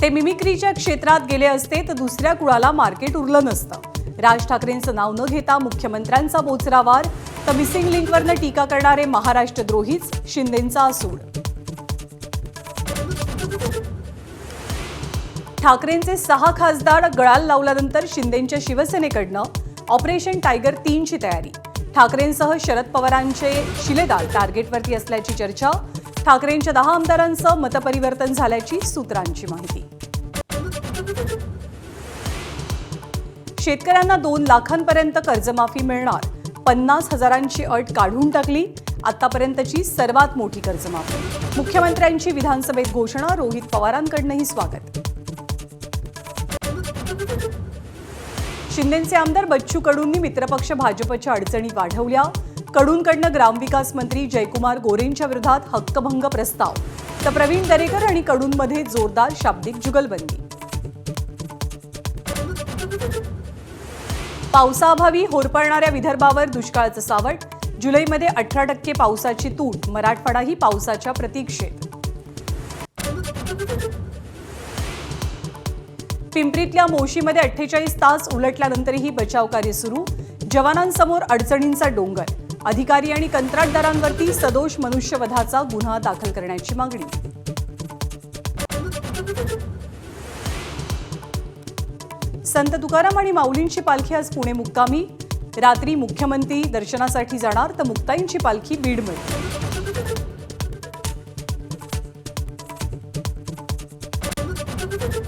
ते मिमिक्रीच्या क्षेत्रात गेले असते तर दुसऱ्या कुळाला मार्केट उरलं नसतं. राज ठाकरेंचं नाव न घेता मुख्यमंत्र्यांचा बोचरा वार, तर मिसिंग लिंकवरनं टीका करणारे महाराष्ट्रद्रोहीच, शिंदेंचा असूड. ठाकरेंचे 6 खासदार गळाला लावल्यानंतर शिंदेंच्या शिवसेनेकडनं ऑपरेशन टायगर 3ची तयारी. ठाकरेंसह शरद पवारांचे शिलेदार टार्गेटवरती असल्याची चर्चा. ठाकरेंच्या 10 आमदारांचं मतपरिवर्तन झाल्याची सूत्रांची माहिती. शेतकऱ्यांना 2 लाखांपर्यंत कर्जमाफी मिळणार. 50,000ची अट काढून टाकली. आतापर्यंतची सर्वात मोठी कर्जमाफी. मुख्यमंत्र्यांची विधानसभेत घोषणा. रोहित पवारांकडूनही स्वागत. शिंदेंचे आमदार बच्चू कडूंनी मित्रपक्ष भाजपच्या अडचणी वाढवल्या. कडूंकडनं ग्रामविकास मंत्री जयकुमार गोरेंच्या विरोधात हक्कभंग प्रस्ताव, तर प्रवीण दरेकर आणि कडूंमध्ये जोरदार शाब्दिक जुगलबंदी. पावसाअभावी होरपळणाऱ्या विदर्भावर दुष्काळाचं सावट. जुलैमध्ये 18% पावसाची तूट. मराठवाडाही पावसाच्या प्रतीक्षेत. पिंपरीतल्या मोशीमध्ये 48 तास उलटल्यानंतरही बचावकार्य सुरू. जवानांसमोर अडचणींचा डोंगर. अधिकारी आणि कंत्राटदारांवरती सदोष मनुष्यवधाचा गुन्हा दाखल करण्याची मागणी. संत तुकाराम आणि माऊलींची पालखी आज पुणे मुक्कामी. रात्री मुख्यमंत्री दर्शनासाठी जाणार, तर मुक्ताईंची पालखी बीडमध्ये.